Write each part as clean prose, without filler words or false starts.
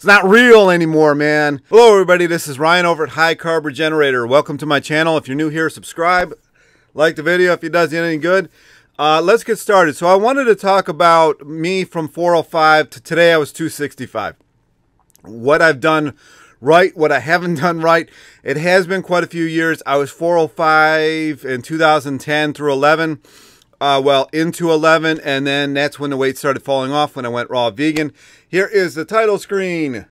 It's not real anymore, man. Hello, everybody. This is Ryan over at High Carb Regenerator. Welcome to my channel. If you're new here, subscribe. Like the video if it does you any good. Let's get started. So I wanted to talk about me from 405 to today I was 265. What I've done right, what I haven't done right. It has been quite a few years. I was 405 in 2010 through 11. Well, into 11, and then that's when the weight started falling off when I went raw vegan. Here is the title screen.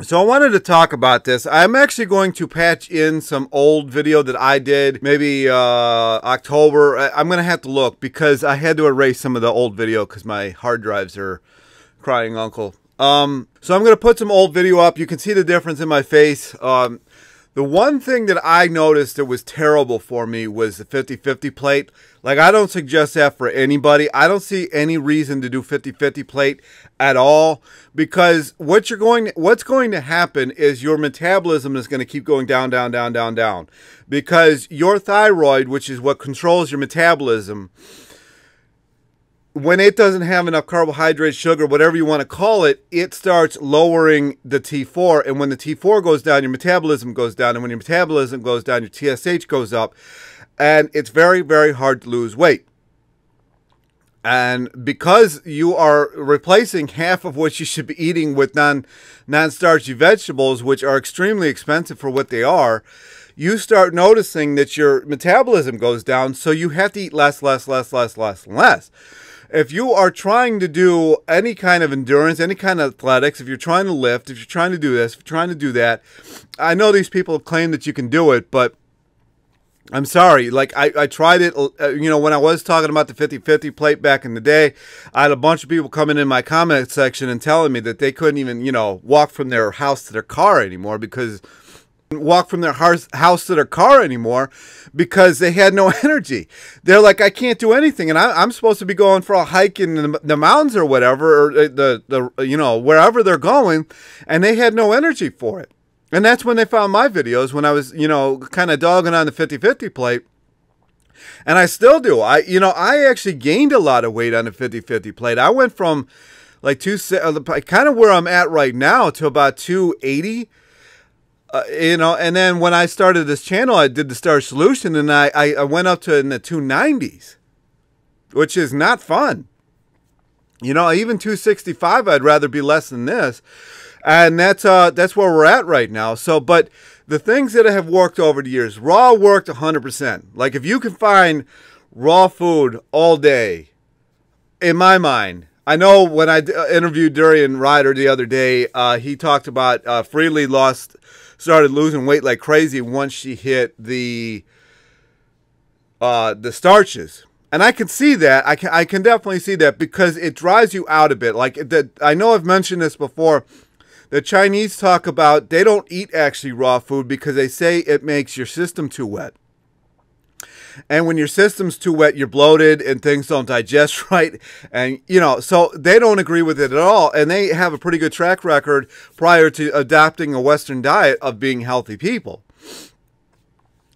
So I wanted to talk about this. I'm actually going to patch in some old video that I did, maybe October. I'm going to have to look because I had to erase some of the old video because my hard drives are crying uncle. So I'm going to put some old video up. You can see the difference in my face. The one thing that I noticed that was terrible for me was the 50-50 plate. Like, I don't suggest that for anybody. I don't see any reason to do 50-50 plate at all, because what's going to happen is your metabolism is going to keep going down, down, down, down, down. Because your thyroid, which is what controls your metabolism, when it doesn't have enough carbohydrates, sugar, whatever you want to call it, it starts lowering the T4. And when the T4 goes down, your metabolism goes down. And when your metabolism goes down, your TSH goes up. And it's very, very hard to lose weight. And because you are replacing half of what you should be eating with non-starchy vegetables, which are extremely expensive for what they are, you start noticing that your metabolism goes down. So you have to eat less, less, less, less, less, and less. If you are trying to do any kind of endurance, any kind of athletics, if you're trying to lift, if you're trying to do this, if you're trying to do that, I know these people claim that you can do it, but I'm sorry. Like, I tried it, you know, when I was talking about the 50-50 plate back in the day, I had a bunch of people coming in my comment section and telling me that they couldn't even, you know, walk from their house to their car anymore because they had no energy. They're like, I can't do anything, and I'm supposed to be going for a hike in the mountains or whatever, or the you know, wherever they're going, and they had no energy for it. And that's when they found my videos, when I was, you know, kind of dogging on the 50-50 plate. And I still do. I actually gained a lot of weight on the 50-50 plate. I went from like kind of where I'm at right now to about 280. You know, and then when I started this channel, I did the Starch solution, and I went up to in the 290s, which is not fun. You know, even 265, I'd rather be less than this. And that's where we're at right now. So, but the things that have worked over the years, raw worked 100%. Like, if you can find raw food all day, in my mind, I know when I interviewed Durian Ryder the other day, he talked about Freely started losing weight like crazy once she hit the starches. And I can see that. I can definitely see that, because it dries you out a bit. Like, I know I've mentioned this before. The Chinese talk about they don't eat actually raw food because they say it makes your system too wet. And when your system's too wet, you're bloated and things don't digest right. And, you know, so they don't agree with it at all. And they have a pretty good track record prior to adopting a Western diet of being healthy people.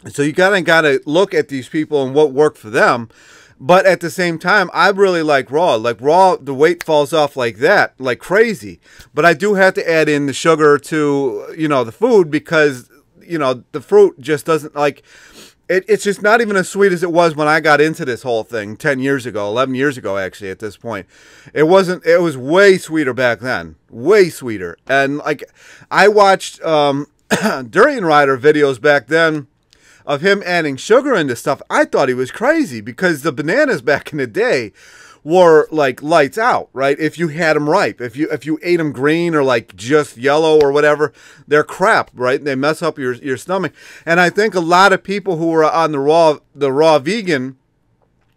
So you gotta look at these people and what worked for them. But at the same time, I really like raw. Like, raw, the weight falls off like that, like crazy. But I do have to add in the sugar to, you know, the food, because, you know, the fruit just doesn't, like, it's just not even as sweet as it was when I got into this whole thing 10 years ago, 11 years ago, actually, at this point. It was way sweeter back then. Way sweeter. And, like, I watched Durian Ryder videos back then of him adding sugar into stuff. I thought he was crazy, because the bananas back in the day were like lights out, right? If you had them ripe, if you ate them green or like just yellow or whatever, they're crap, right? They mess up your stomach. And I think a lot of people who were on the raw vegan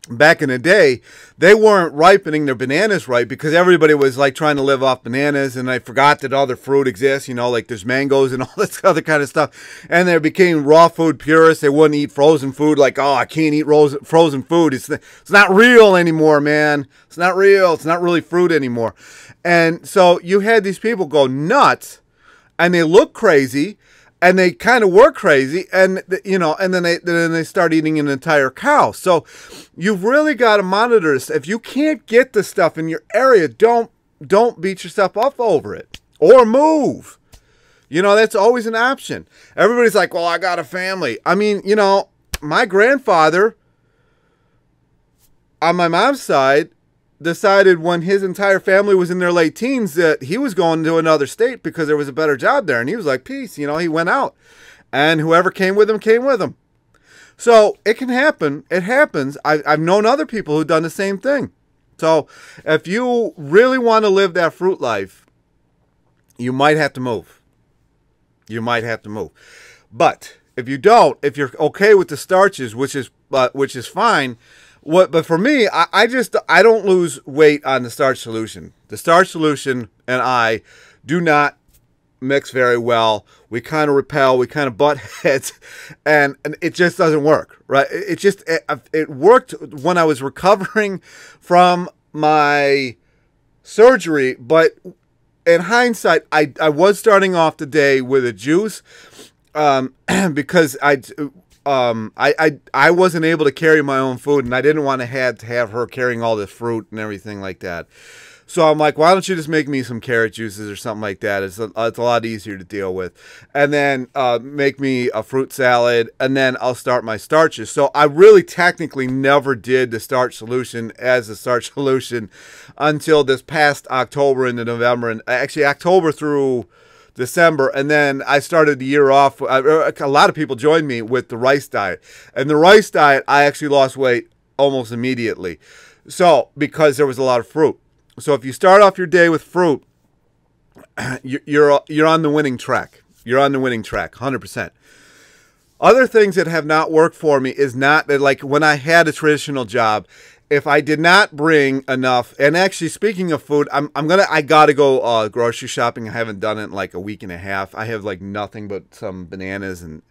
back in the day, they weren't ripening their bananas right, because everybody was like trying to live off bananas, and they forgot that other fruit exists, you know, like there's mangoes and all this other kind of stuff. And they became raw food purists. They wouldn't eat frozen food. Like, oh, I can't eat frozen food. It's not real anymore, man. It's not real. It's not really fruit anymore. And so you had these people go nuts, and they look crazy. and they kind of were crazy, and and then they start eating an entire cow. So you've really got to monitor this. If you can't get the stuff in your area, don't beat yourself up over it, or move. That's always an option. Everybody's like, well, I got a family. I mean, my grandfather on my mom's side decided when his entire family was in their late teens that he was going to another state because there was a better job there. And he was like, peace, he went out. And whoever came with him, came with him. So it can happen. It happens. I've known other people who've done the same thing. So if you really want to live that fruit life, you might have to move. You might have to move. But if you don't, if you're okay with the starches, which is fine. But for me, I don't lose weight on the starch solution. The starch solution and I do not mix very well. We kind of repel. We kind of butt heads, and it just doesn't work, right? It worked when I was recovering from my surgery, but in hindsight, I was starting off the day with a juice because I wasn't able to carry my own food, and I didn't want to have her carrying all this fruit and everything like that. So I'm like, why don't you just make me some carrot juices or something like that? It's a lot easier to deal with. And then make me a fruit salad, and then I'll start my starches. So I really technically never did the starch solution as a starch solution until this past October into November, and actually October through December, and then I started the year off. A lot of people joined me with the rice diet, and the rice diet I actually lost weight almost immediately. So because there was a lot of fruit. So if you start off your day with fruit, you're on the winning track. You're on the winning track, 100%. Other things that have not worked for me is not like when I had a traditional job. If I did not bring enough, and actually speaking of food, I gotta go grocery shopping. I haven't done it in like a week and a half. I have like nothing but some bananas, and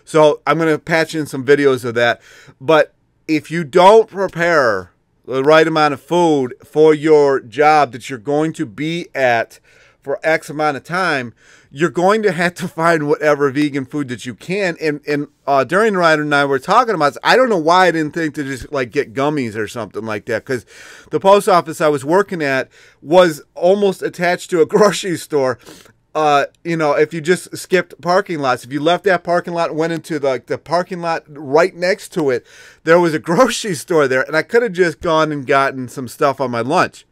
so I'm gonna patch in some videos of that. But if you don't prepare the right amount of food for your job that you're going to be at for X amount of time, you're going to have to find whatever vegan food that you can. And during the ride and I were talking about this, I don't know why I didn't think to just like get gummies or something like that, because the post office I was working at was almost attached to a grocery store. If you just skipped parking lots, if you left that parking lot and went into the parking lot right next to it, there was a grocery store there, and I could have just gone and gotten some stuff on my lunch.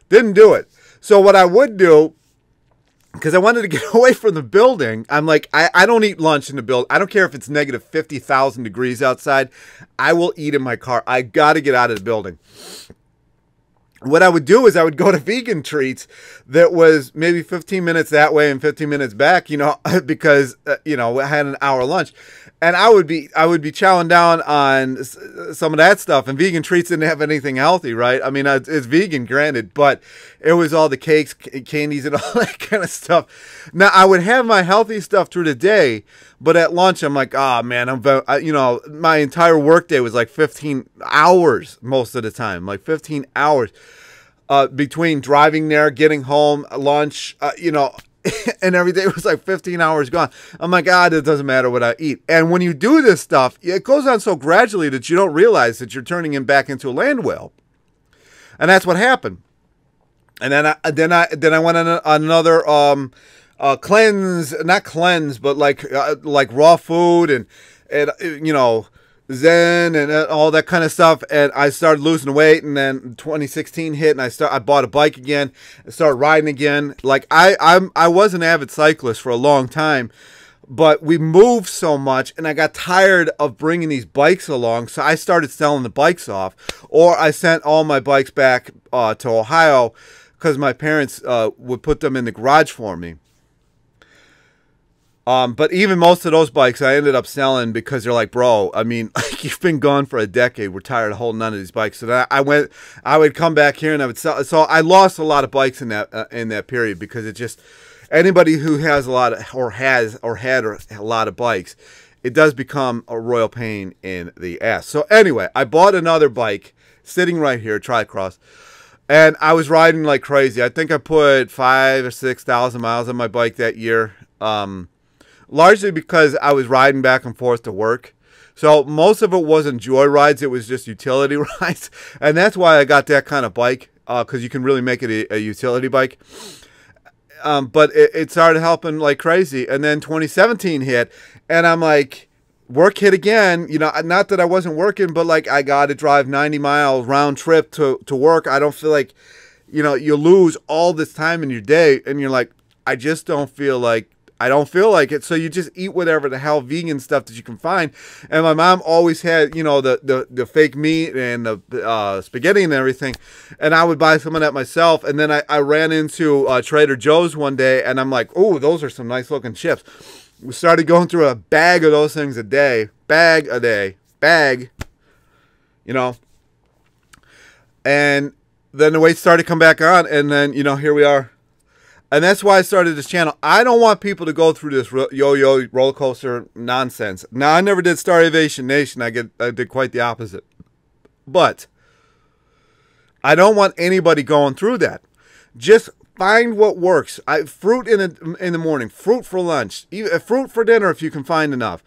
Didn't do it. So what I would do, because I wanted to get away from the building, I'm like, I don't eat lunch in the building. I don't care if it's negative 50,000 degrees outside. I will eat in my car. I got to get out of the building. What I would do is I would go to vegan treats that was maybe 15 minutes that way and 15 minutes back, because, I had an hour lunch. And I would be chowing down on some of that stuff. And vegan treats didn't have anything healthy, right? I mean, it's vegan, granted, but it was all the cakes, candies, and all that kind of stuff. Now, I would have my healthy stuff through the day, but at lunch, I'm like, oh, man, my entire workday was like 15 hours most of the time, like 15 hours between driving there, getting home, lunch, and every day was like 15 hours gone. I'm like, it doesn't matter what I eat. And when you do this stuff, it goes on so gradually that you don't realize that you're turning him back into a land whale. And that's what happened. And then I went on another cleanse, not cleanse, but like raw food and Zen and all that kind of stuff, and I started losing weight. And then 2016 hit, and I bought a bike again and started riding again. Like I was an avid cyclist for a long time, but we moved so much, and I got tired of bringing these bikes along, so I started selling the bikes off, or I sent all my bikes back to Ohio because my parents would put them in the garage for me. But even most of those bikes I ended up selling because they're like, bro, I mean, like, you've been gone for a decade. We're tired of holding on to these bikes. So then I would come back here and I would sell. So I lost a lot of bikes in that period, because it just, anybody who has a lot of, or had a lot of bikes, it does become a royal pain in the ass. So anyway, I bought another bike sitting right here, Tricross. And I was riding like crazy. I think I put 5,000 or 6,000 miles on my bike that year. largely because I was riding back and forth to work. So most of it wasn't joy rides. It was just utility rides. And that's why I got that kind of bike, because you can really make it a utility bike. But it started helping like crazy. And then 2017 hit, and I'm like, work hit again. You know, not that I wasn't working, but like I got to drive 90 miles round trip to work. I don't feel like, you know, you lose all this time in your day, and you're like, I just don't feel like, I don't feel like it. So you just eat whatever the hell vegan stuff that you can find. And my mom always had, you know, the fake meat and the spaghetti and everything. And I would buy some of that myself. And then I ran into Trader Joe's one day, and I'm like, oh, those are some nice looking chips. We started going through a bag of those things a day. Bag, you know. And then the weight started to come back on. And then, you know, here we are. And that's why I started this channel. I don't want people to go through this yo-yo roller coaster nonsense. Now, I never did Starvation Nation. I did quite the opposite. But I don't want anybody going through that. Just find what works. Fruit in the morning, fruit for lunch, fruit for dinner if you can find enough.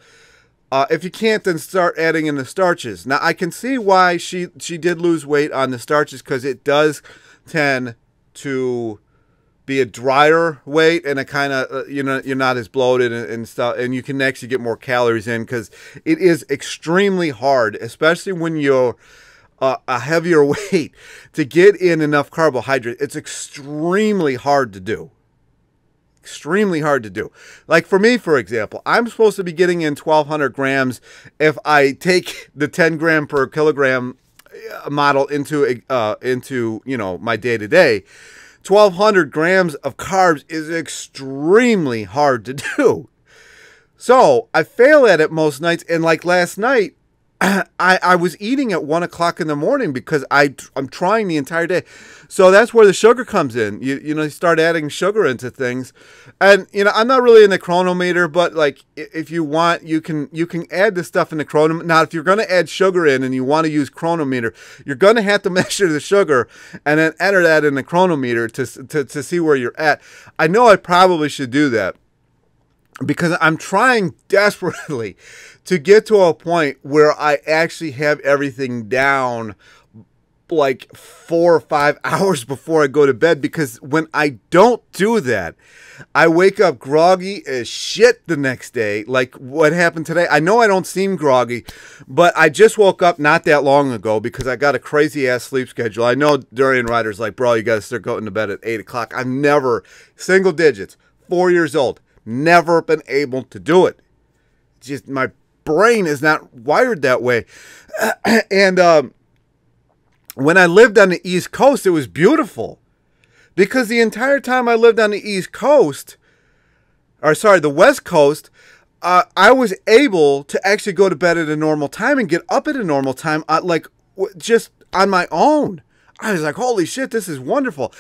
If you can't, then start adding in the starches. Now, I can see why she did lose weight on the starches, because it does tend to be a drier weight, and a kind of you know, you're not as bloated and stuff, and you can actually get more calories in, because it is extremely hard, especially when you're a heavier weight, to get in enough carbohydrate. It's extremely hard to do. Extremely hard to do. Like for me, for example, I'm supposed to be getting in 1,200 grams if I take the 10 gram per kilogram model into you know, my day-to-day. 1,200 grams of carbs is extremely hard to do. So I fail at it most nights. And like last night, I was eating at 1 o'clock in the morning because I'm trying the entire day. So that's where the sugar comes in. You know, you start adding sugar into things. And, you know, I'm not really in the chronometer, but like if you want, you can add this stuff in the chronometer. Now, if you're going to add sugar in and you want to use chronometer, you're going to have to measure the sugar and then enter that in the chronometer to see where you're at. I know I probably should do that, because I'm trying desperately to get to a point where I actually have everything down like 4 or 5 hours before I go to bed. Because when I don't do that, I wake up groggy as shit the next day. Like what happened today. I know I don't seem groggy, but I just woke up not that long ago because I got a crazy ass sleep schedule. I know Durian Rider's like, bro, you got to start going to bed at 8 o'clock. I've never, single digits, 4 years old, never been able to do it. Just my brain is not wired that way. And when I lived on the East Coast, it was beautiful, because the entire time I lived on the East Coast, or sorry, the West Coast, I was able to actually go to bed at a normal time and get up at a normal time, like just on my own. I was like, holy shit, this is wonderful.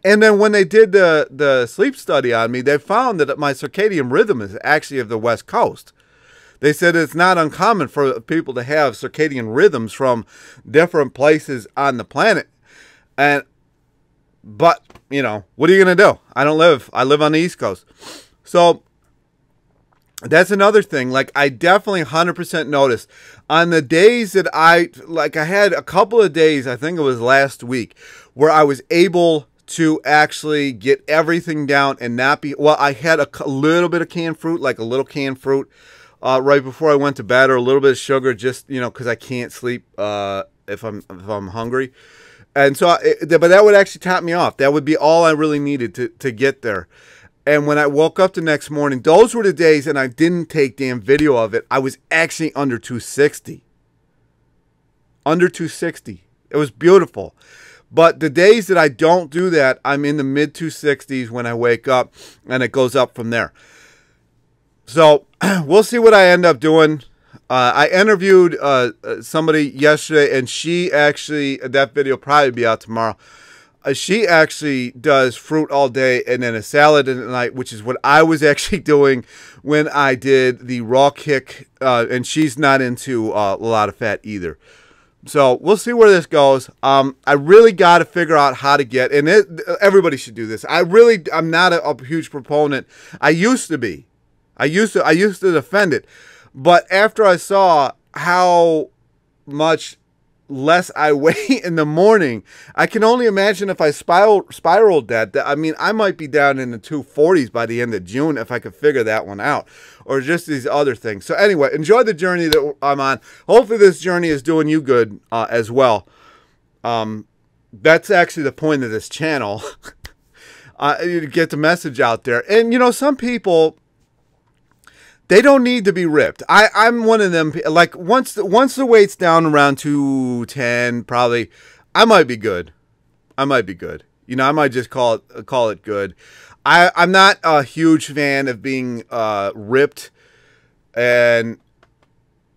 And then when they did the sleep study on me, they found that my circadian rhythm is actually of the West Coast. They said it's not uncommon for people to have circadian rhythms from different places on the planet. But, you know, what are you going to do? I live on the East Coast. So that's another thing. Like, I definitely 100% noticed on the days that I had a couple of days, I think it was last week, where I was able to actually get everything down and not be, well, I had a little bit of canned fruit, like a little canned fruit right before I went to bed, or a little bit of sugar, just, you know, because I can't sleep if I'm hungry. And so, but that would actually top me off. That would be all I really needed to get there. And when I woke up the next morning, those were the days, and I didn't take damn video of it, I was actually under 260. Under 260. It was beautiful. But the days that I don't do that, I'm in the mid 260s when I wake up, and it goes up from there. So we'll see what I end up doing. I interviewed somebody yesterday, and she actually, that video will probably be out tomorrow. She actually does fruit all day and then a salad at night, which is what I was actually doing when I did the raw kick. And she's not into a lot of fat either. So we'll see where this goes. I really got to figure out how to get, and everybody should do this. I'm not a huge proponent. I used to be. I used to defend it, but after I saw how much less I weigh in the morning, I can only imagine if I spiraled that. I mean, I might be down in the 240s by the end of June if I could figure that one out, or just these other things. So anyway, enjoy the journey that I'm on. Hopefully this journey is doing you good as well. That's actually the point of this channel. To get the message out there. And, you know, some people, they don't need to be ripped. I'm one of them. Like, once the weight's down around 210, probably, I might be good. I might be good. You know, I might just call it good. I'm not a huge fan of being ripped, and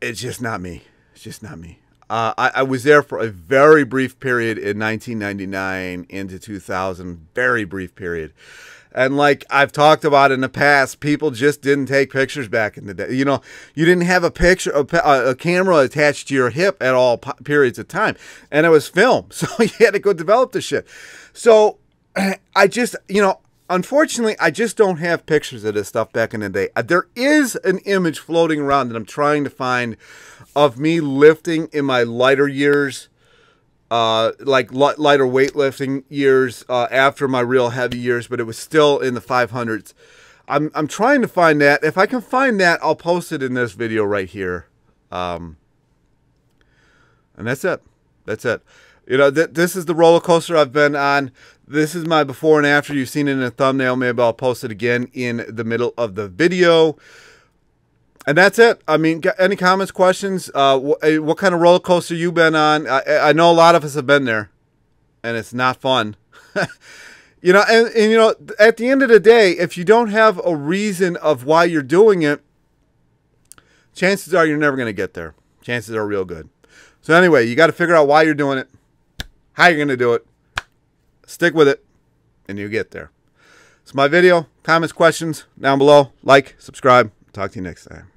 it's just not me. It's just not me. I was there for a very brief period in 1999 into 2000, very brief period. And like I've talked about in the past, people just didn't take pictures back in the day. You know, you didn't have a picture, a camera attached to your hip at all periods of time. And it was film. So you had to go develop the shit. So I just, you know, unfortunately, I just don't have pictures of this stuff back in the day. There is an image floating around that I'm trying to find of me lifting in my lighter years, like lighter weightlifting years after my real heavy years, but it was still in the 500s. I'm trying to find that. If I can find that, I'll post it in this video right here. And that's it. That's it. You know, this is the roller coaster I've been on. This is my before and after. You've seen it in the thumbnail. Maybe I'll post it again in the middle of the video. And that's it. I mean, any comments, questions? What kind of roller coaster you been on? I know a lot of us have been there, and it's not fun. You know, and you know, at the end of the day, if you don't have a reason of why you're doing it, chances are you're never going to get there. Chances are real good. So anyway, you got to figure out why you're doing it, how you're going to do it, stick with it, and you get there. It's my video. Comments, questions down below. Like, subscribe. Talk to you next time.